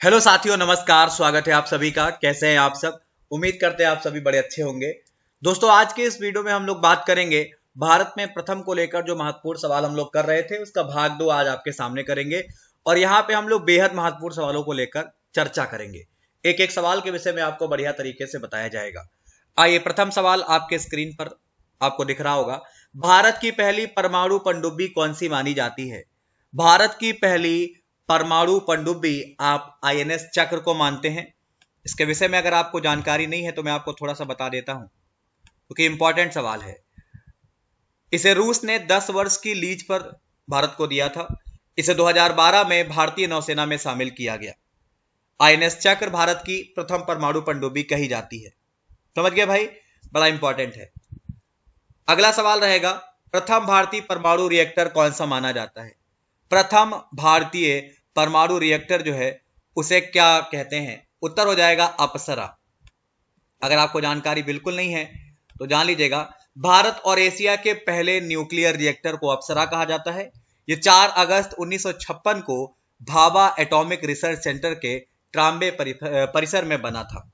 Hello साथियों, नमस्कार। स्वागत है आप सभी का। कैसे हैं आप सब? उम्मीद करते हैं आप सभी बड़े अच्छे होंगे। दोस्तों, आज के इस वीडियो में हम लोग बात करेंगे भारत में प्रथम को लेकर जो महत्वपूर्ण सवाल हम लोग कर रहे थे उसका भाग 2 आज आपके सामने करेंगे। और यहाँ पे हम लोग बेहद महत्वपूर्ण सवालों को लेकर चर्चा करेंगे। एक एक सवाल के विषय में आपको बढ़िया तरीके से बताया जाएगा। आइए, प्रथम सवाल आपके स्क्रीन पर आपको दिख रहा होगा। भारत की पहली परमाणु पनडुब्बी कौन सी मानी जाती है? भारत की पहली परमाणु पनडुब्बी आप आईएनएस चक्र को मानते हैं। इसके विषय में अगर आपको जानकारी नहीं है तो मैं आपको थोड़ा सा बता देता हूं, क्योंकि इंपॉर्टेंट सवाल है। इसे रूस ने 10 वर्ष की लीज पर भारत को दिया था। इसे 2012 में भारतीय नौसेना में शामिल किया गया। आईएनएस चक्र भारत की प्रथम परमाणु पनडुब्बी कही जाती है। समझ गए भाई? बड़ा इंपॉर्टेंट है। अगला सवाल रहेगा, प्रथम भारतीय परमाणु रिएक्टर कौन सा माना जाता है? प्रथम भारतीय परमाणु रिएक्टर जो है उसे क्या कहते हैं? उत्तर हो जाएगा अप्सरा। अगर आपको जानकारी बिल्कुल नहीं है तो जान लीजिएगा, भारत और एशिया के पहले न्यूक्लियर रिएक्टर को अप्सरा कहा जाता है। यह 4 अगस्त 1956 को भाभा एटॉमिक रिसर्च सेंटर के ट्राम्बे परिसर में बना था।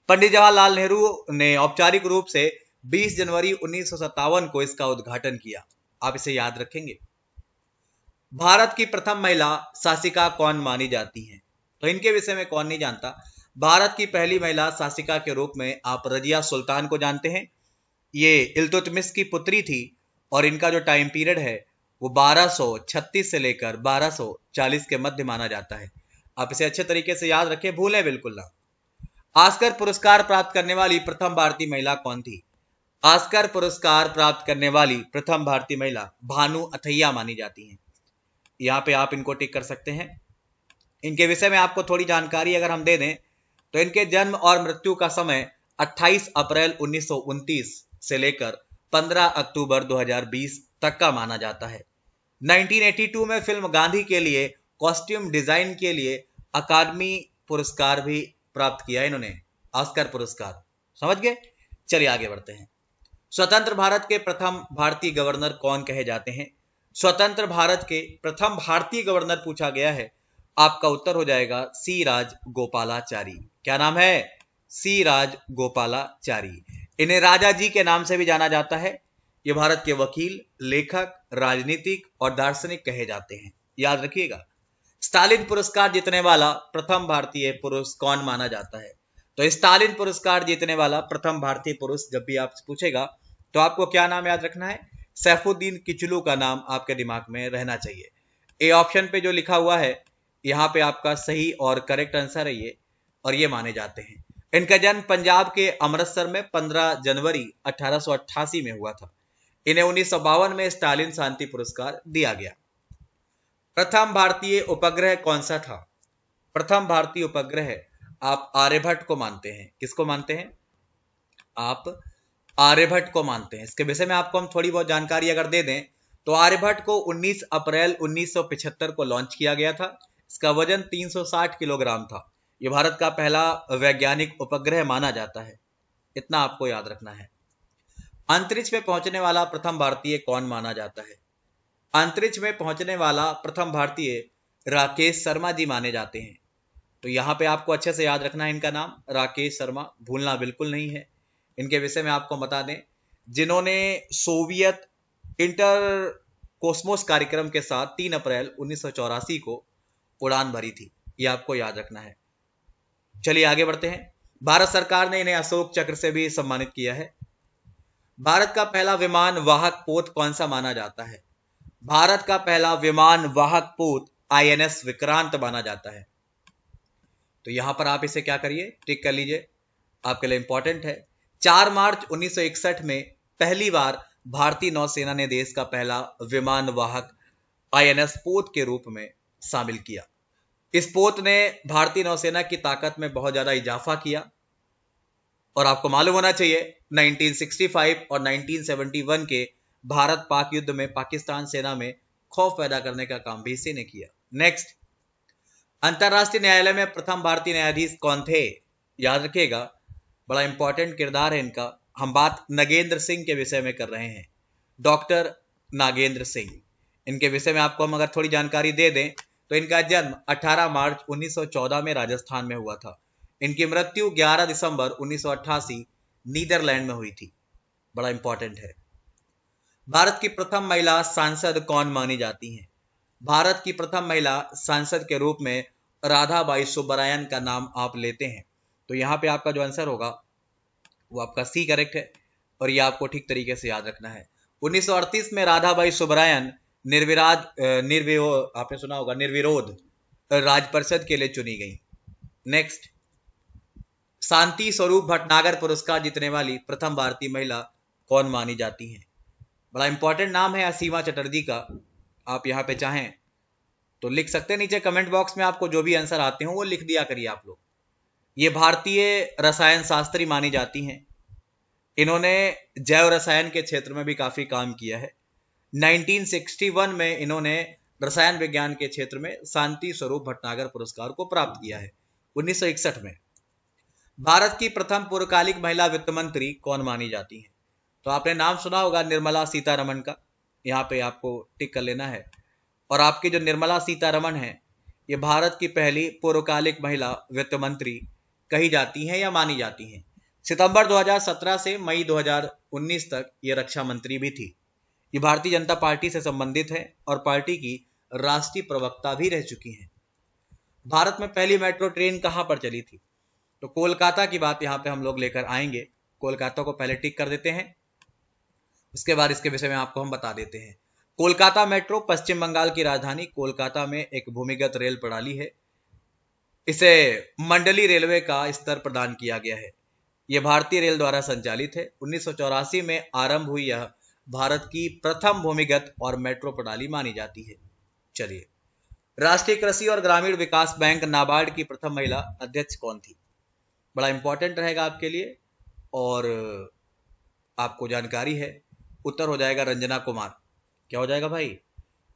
पंडित जवाहरलाल नेहरू ने औपचारिक रूप से 20 जनवरी 1957 को इसका उद्घाटन किया। आप इसे याद रखेंगे। भारत की प्रथम महिला शासिका कौन मानी जाती है? तो इनके विषय में कौन नहीं जानता। भारत की पहली महिला शासिका के रूप में आप रजिया सुल्तान को जानते हैं। ये इल्तुतमिश की पुत्री थी और इनका जो टाइम पीरियड है वो 1236 से लेकर 1240 के मध्य माना जाता है। आप इसे अच्छे तरीके से याद रखें, भूलें बिल्कुल ना। ऑस्कर पुरस्कार प्राप्त करने वाली प्रथम भारतीय महिला कौन थी? ऑस्कर पुरस्कार प्राप्त करने वाली प्रथम भारतीय महिला भानु अथैया मानी जाती हैं। यहाँ पे आप इनको टिक कर सकते हैं। इनके विषय में आपको थोड़ी जानकारी अगर हम दे दें तो इनके जन्म और मृत्यु का समय 28 अप्रैल 1929 से लेकर 15 अक्टूबर 2020 तक का माना जाता है। 1982 में फिल्म गांधी के लिए कॉस्ट्यूम डिजाइन के लिए अकादमी पुरस्कार भी प्राप्त किया इन्होंने, ऑस्कर पुरस्कार। समझ गए? चलिए आगे बढ़ते हैं। स्वतंत्र भारत के प्रथम भारतीय गवर्नर कौन कहे जाते हैं? स्वतंत्र भारत के प्रथम भारतीय गवर्नर पूछा गया है। आपका उत्तर हो जाएगा सी राज गोपालाचारी। क्या नाम है? सी राज गोपालाचारी। इन्हें राजा जी के नाम से भी जाना जाता है। ये भारत के वकील, लेखक, राजनीतिक और दार्शनिक कहे जाते हैं। याद रखिएगा। स्टालिन पुरस्कार जीतने वाला प्रथम भारतीय पुरुष कौन माना जाता है? तो स्टालिन पुरस्कार जीतने वाला प्रथम भारतीय पुरुष जब भी आपसे पूछेगा तो आपको क्या नाम याद रखना है? सैफुद्दीन किचलू का नाम आपके दिमाग में रहना चाहिए। ए ऑप्शन पे जो लिखा हुआ है यहाँ पे आपका सही और करेक्ट आंसर है ये, और ये माने जाते हैं। इनका जन्म पंजाब के अमृतसर में 15 जनवरी 1888 में हुआ था। इन्हें 1952 में स्टालिन शांति पुरस्कार दिया गया। प्रथम भारतीय उपग्रह कौन सा था? प्रथम भारतीय उपग्रह आप आर्यभट्ट को मानते हैं। किसको मानते हैं? आप आर्यभट्ट को मानते हैं। इसके विषय में आपको हम थोड़ी बहुत जानकारी अगर दे दें तो आर्यभट्ट को 19 अप्रैल 1975 को लॉन्च किया गया था। इसका वजन 360 किलोग्राम था। यह भारत का पहला वैज्ञानिक उपग्रह माना जाता है। इतना आपको याद रखना है। अंतरिक्ष में पहुंचने वाला प्रथम भारतीय कौन माना जाता है? अंतरिक्ष में पहुंचने वाला प्रथम भारतीय राकेश शर्मा जी माने जाते हैं। तो यहां पे आपको अच्छे से याद रखना है इनका नाम, राकेश शर्मा, भूलना बिल्कुल नहीं है। इनके विषय में आपको बता दें, जिन्होंने सोवियत इंटर कोस्मोस कार्यक्रम के साथ 3 अप्रैल 1984 को उड़ान भरी थी। ये आपको याद रखना है। चलिए आगे बढ़ते हैं। भारत सरकार ने इन्हें अशोक चक्र से भी सम्मानित किया है। भारत का पहला विमान वाहक पोत कौन सा माना जाता है? भारत का पहला विमान वाहक पोत आईएनएस विक्रांत माना जाता है। तो यहां पर आप इसे क्या करिए, टिक कर लीजिए, आपके लिए इंपॉर्टेंट है। 4 मार्च 1961 में पहली बार भारतीय नौसेना ने देश का पहला विमान वाहक आईएनएस पोत के रूप में शामिल किया। इस पोत ने भारतीय नौसेना की ताकत में बहुत ज्यादा इजाफा किया। और आपको मालूम होना चाहिए 1965 और 1971 के भारत पाक युद्ध में पाकिस्तान सेना में खौफ पैदा करने का काम भी इसी ने किया। नेक्स्ट, अंतरराष्ट्रीय न्यायालय में प्रथम भारतीय न्यायाधीश कौन थे? याद रखिएगा, बड़ा इंपॉर्टेंट किरदार है इनका। हम बात नागेंद्र सिंह के विषय में कर रहे हैं। डॉक्टर नागेंद्र सिंह। इनके विषय में आपको हम अगर थोड़ी जानकारी दे दें तो इनका जन्म 18 मार्च 1914 में राजस्थान में हुआ था। इनकी मृत्यु 11 दिसंबर 1988 नीदरलैंड में हुई थी। बड़ा इंपॉर्टेंट है। भारत की प्रथम महिला सांसद कौन मानी जाती हैं? भारत की प्रथम महिला सांसद के रूप में राधाबाई सुब्बरायन का नाम आप लेते हैं, तो यहां पे आपका जो आंसर होगा वो आपका सी करेक्ट है, और ये आपको ठीक तरीके से याद रखना है। 1938 में राधाबाई सुब्बरायन आपने सुना होगा निर्विरोध राजपरिषद के लिए चुनी गई। नेक्स्ट, शांति स्वरूप भटनागर पुरस्कार जीतने वाली प्रथम भारतीय महिला कौन मानी जाती है? बड़ा इंपॉर्टेंट नाम है असीमा चटर्जी का। आप यहाँ पे चाहें तो लिख सकते हैं, नीचे कमेंट बॉक्स में आपको जो भी आंसर आते हो वो लिख दिया करिए आप लोग। ये भारतीय रसायन शास्त्री मानी जाती हैं। इन्होंने जैव रसायन के क्षेत्र में भी काफी काम किया है। 1961 में इन्होंने रसायन विज्ञान के क्षेत्र में शांति स्वरूप भटनागर पुरस्कार को प्राप्त किया है 1961 में। भारत की प्रथम पूर्वकालिक महिला वित्त मंत्री कौन मानी जाती है? तो आपने नाम सुना होगा निर्मला सीतारमण का, यहाँ पे आपको टिक कर लेना है। और आपकी जो निर्मला सीतारमण है ये भारत की पहली पूर्वकालिक महिला वित्त मंत्री कही जाती हैं या मानी जाती हैं। सितंबर 2017 से मई 2019 तक ये रक्षा मंत्री भी थी। ये भारतीय जनता पार्टी से संबंधित है और पार्टी की राष्ट्रीय प्रवक्ता भी रह चुकी हैं। भारत में पहली मेट्रो ट्रेन कहां पर चली थी? तो कोलकाता की बात यहां पे हम लोग लेकर आएंगे। कोलकाता को पहले टिक कर देते हैं, उसके बाद इसके विषय में आपको हम बता देते हैं। कोलकाता मेट्रो पश्चिम बंगाल की राजधानी कोलकाता में एक भूमिगत रेल प्रणाली है। इसे मंडली रेलवे का स्तर प्रदान किया गया है। यह भारतीय रेल द्वारा संचालित है। 1984 में आरंभ हुई यह भारत की प्रथम भूमिगत और मेट्रो प्रणाली मानी जाती है। चलिए, राष्ट्रीय कृषि और ग्रामीण विकास बैंक नाबार्ड की प्रथम महिला अध्यक्ष कौन थी? बड़ा इंपॉर्टेंट रहेगा आपके लिए और आपको जानकारी है। उत्तर हो जाएगा रंजना कुमार। क्या हो जाएगा भाई?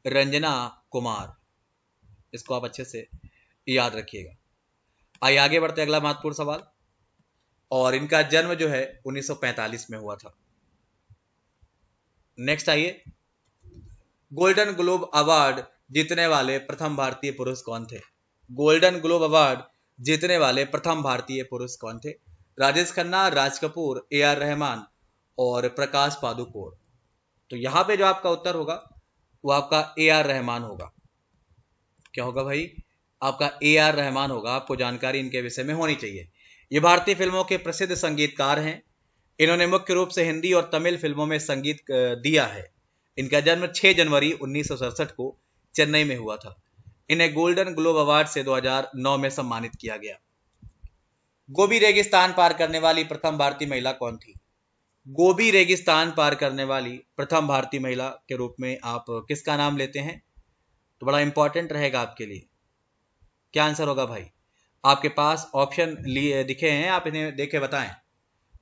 रंजना कुमार। इसको आप अच्छे से याद रखिएगा। आइए आगे बढ़ते, अगला महत्वपूर्ण सवाल। और इनका जन्म जो है 1945 में हुआ था। नेक्स्ट आइए, गोल्डन ग्लोब अवार्ड जीतने वाले प्रथम भारतीय पुरुष कौन थे? गोल्डन ग्लोब अवार्ड जीतने वाले प्रथम भारतीय पुरुष कौन थे? राजेश खन्ना, राज कपूर, ए.आर. रहमान और प्रकाश पादुकोण। तो यहां पे जो आपका उत्तर होगा वो आपका ए.आर. रहमान होगा। क्या होगा भाई? आपका ए.आर. रहमान होगा। आपको जानकारी इनके विषय में होनी चाहिए। ये भारतीय फिल्मों के प्रसिद्ध संगीतकार हैं। इन्होंने मुख्य रूप से हिंदी और तमिल फिल्मों में संगीत दिया है। इनका जन्म 6 जनवरी 1967 को चेन्नई में हुआ था। इन्हें गोल्डन ग्लोब अवार्ड से 2009 में सम्मानित किया गया। गोबी रेगिस्तान पार करने वाली प्रथम भारतीय महिला कौन थी? गोबी रेगिस्तान पार करने वाली प्रथम भारतीय महिला के रूप में आप किसका नाम लेते हैं? तो बड़ा इंपॉर्टेंट रहेगा आपके लिए। क्या आंसर होगा भाई? आपके पास ऑप्शन लिए दिखे हैं, आप इन्हें देखे बताएं।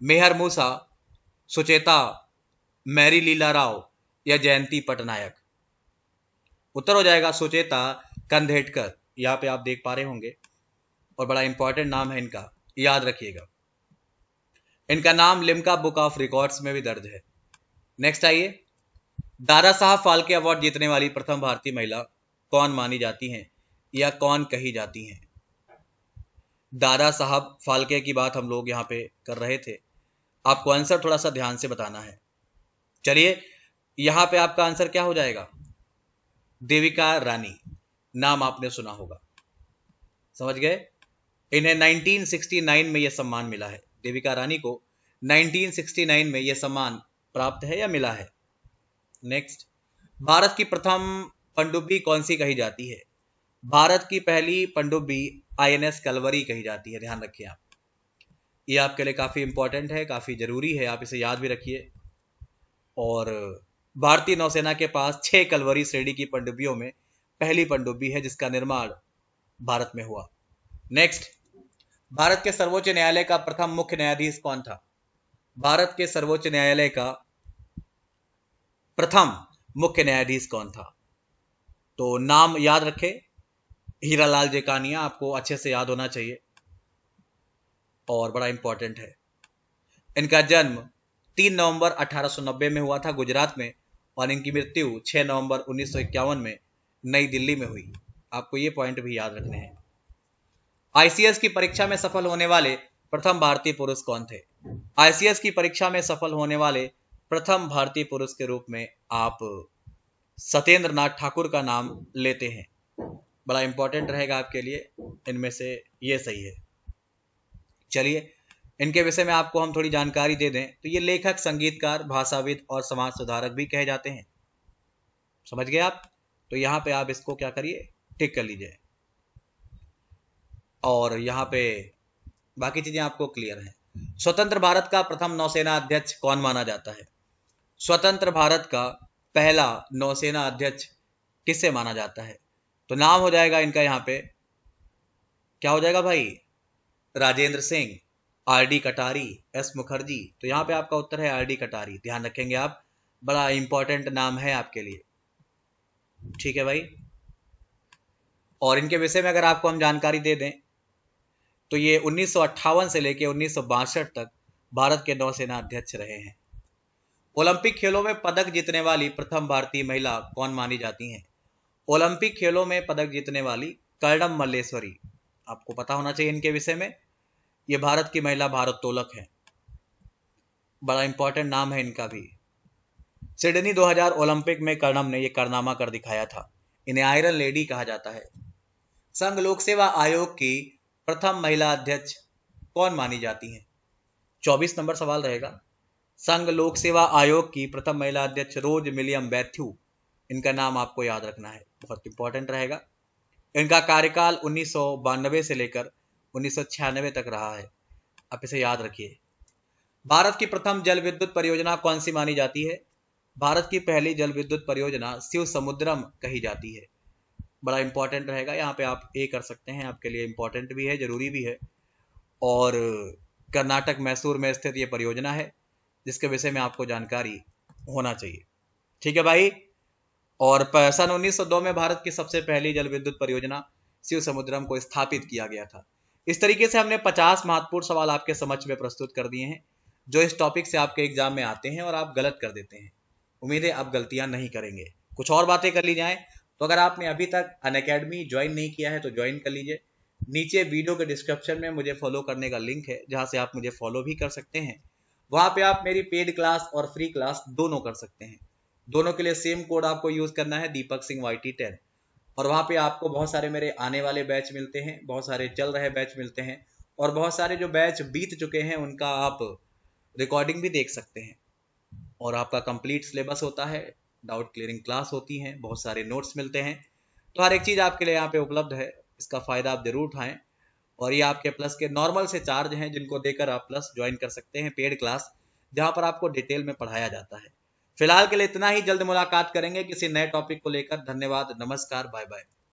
मेहर मूसा, सुचेता, मैरी लीला राव या जयंती पटनायक। उत्तर हो जाएगा सुचेता कंधेटकर। यहाँ पे आप देख पा रहे होंगे और बड़ा इंपॉर्टेंट नाम है इनका, याद रखिएगा। इनका नाम लिम्का बुक ऑफ रिकॉर्ड्स में भी दर्ज है। नेक्स्ट आइए, दादा साहब फाल्के अवार्ड जीतने वाली प्रथम भारतीय महिला कौन मानी जाती हैं या कौन कही जाती हैं? दादा साहब फाल्के की बात हम लोग यहाँ पे कर रहे थे। आपको आंसर थोड़ा सा ध्यान से बताना है। चलिए, यहां पे आपका आंसर क्या हो जाएगा? देविका रानी। नाम आपने सुना होगा, समझ गए? इन्हें 1969 में यह सम्मान मिला है। देविका रानी को 1969 में यह सम्मान प्राप्त है या मिला है। नेक्स्ट, भारत की प्रथम पनडुब्बी कौन सी कही जाती है? भारत की पहली पनडुब्बी INS कलवरी कही जाती है। ध्यान रखिए आप, ये आपके लिए काफी इंपॉर्टेंट है, काफी जरूरी है, आप इसे याद भी रखिए। और भारतीय नौसेना के पास 6 कलवरी श्रेणी की पनडुब्बियों में पहली पनडुब्बी है जिसका निर्माण भारत में हुआ। नेक्स्ट, भारत के सर्वोच्च न्यायालय का प्रथम मुख्य न्यायाधीश कौन था? भारत के सर्वोच्च न्यायालय का प्रथम मुख्य न्यायाधीश कौन था? तो नाम याद रखे, हीरालाल जेकानिया। आपको अच्छे से याद होना चाहिए और बड़ा इंपॉर्टेंट है। इनका जन्म 3 नवंबर 1890 में हुआ था गुजरात में और इनकी मृत्यु 6 नवंबर 1951 में नई दिल्ली में हुई। आपको ये पॉइंट भी याद रखने हैं। आईसीएस की परीक्षा में सफल होने वाले प्रथम भारतीय पुरुष कौन थे? आईसीएस की परीक्षा में सफल होने वाले प्रथम भारतीय पुरुष के रूप में आप सत्येंद्र नाथ ठाकुर का नाम लेते हैं। बड़ा इंपॉर्टेंट रहेगा आपके लिए, इनमें से ये सही है। चलिए इनके विषय में आपको हम थोड़ी जानकारी दे दें तो ये लेखक, संगीतकार, भाषाविद और समाज सुधारक भी कहे जाते हैं। समझ गए आप? तो यहाँ पे आप इसको क्या करिए, टिक कर लीजिए। और यहाँ पे बाकी चीजें आपको क्लियर हैं। स्वतंत्र भारत का प्रथम नौसेना अध्यक्ष कौन माना जाता है? स्वतंत्र भारत का पहला नौसेना अध्यक्ष किसे माना जाता है? तो नाम हो जाएगा इनका यहाँ पे, क्या हो जाएगा भाई? राजेंद्र सिंह, आरडी कटारी, एस मुखर्जी। तो यहाँ पे आपका उत्तर है आरडी कटारी। ध्यान रखेंगे आप, बड़ा इंपॉर्टेंट नाम है आपके लिए। ठीक है भाई। और इनके विषय में अगर आपको हम जानकारी दे दें तो ये 1958 से लेकर 1962 तक भारत के नौसेना अध्यक्ष रहे हैं। ओलंपिक खेलों में पदक जीतने वाली प्रथम भारतीय महिला कौन मानी जाती हैं? ओलंपिक खेलों में पदक जीतने वाली कर्णम मल्लेश्वरी। आपको पता होना चाहिए इनके विषय में। ये भारत की महिला भारोत्तोलक है। बड़ा इंपॉर्टेंट नाम है इनका भी। सिडनी 2000 ओलंपिक में कर्णम ने ये कारनामा कर दिखाया था। इन्हें आयरन लेडी कहा जाता है। संघ लोक सेवा आयोग की प्रथम महिला अध्यक्ष कौन मानी जाती हैं? 24 नंबर सवाल रहेगा। संघ लोक सेवा आयोग की प्रथम महिला अध्यक्ष रोज मिलियम बैथ्यू। इनका नाम आपको याद रखना है, बहुत इंपॉर्टेंट रहेगा। इनका कार्यकाल 1992 से लेकर 1996 तक रहा है। आप इसे याद रखिए। भारत की प्रथम जल विद्युत परियोजना कौन सी मानी जाती है? भारत की पहली जल विद्युत परियोजना शिव समुद्रम कही जाती है। बड़ा इंपॉर्टेंट रहेगा, यहाँ पे आप ए कर सकते हैं, आपके लिए इंपॉर्टेंट भी है, जरूरी भी है। और कर्नाटक मैसूर में स्थित ये परियोजना है जिसके विषय में आपको जानकारी होना चाहिए। ठीक है भाई। और सन 1902 में भारत की सबसे पहली जल विद्युत परियोजना शिव समुद्रम को स्थापित किया गया था। इस तरीके से हमने 50 महत्वपूर्ण सवाल आपके समक्ष में प्रस्तुत कर दिए हैं जो इस टॉपिक से आपके एग्जाम में आते हैं और आप गलत कर देते हैं। उम्मीद है आप गलतियां नहीं करेंगे। कुछ और बातें कर ली जाएं तो अगर आपने अभी तक अनअकैडमी ज्वाइन नहीं किया है तो ज्वाइन कर लीजिए। नीचे वीडियो के डिस्क्रिप्शन में मुझे फॉलो करने का लिंक है जहां से आप मुझे फॉलो भी कर सकते हैं। वहां पे आप मेरी पेड क्लास और फ्री क्लास दोनों कर सकते हैं। दोनों के लिए सेम कोड आपको यूज करना है, दीपक सिंह YT10। और वहां पे आपको बहुत सारे मेरे आने वाले बैच मिलते हैं, बहुत सारे चल रहे बैच मिलते हैं और बहुत सारे जो बैच बीत चुके हैं उनका आप रिकॉर्डिंग भी देख सकते हैं। और आपका कंप्लीट सिलेबस होता है, डाउट क्लियरिंग क्लास होती हैं, बहुत सारे नोट्स मिलते हैं। तो हर एक चीज़ आपके लिए यहाँ पे उपलब्ध है। इसका फ़ायदा आप जरूर उठाएं। और ये आपके प्लस के नॉर्मल से चार्ज हैं जिनको देकर आप प्लस ज्वाइन कर सकते हैं पेड क्लास, जहाँ पर आपको डिटेल में पढ़ाया जाता है। फिलहाल के लिए इतना ही। जल्द मुलाकात करेंगे किसी नए टॉपिक को लेकर। धन्यवाद, नमस्कार, बाय बाय।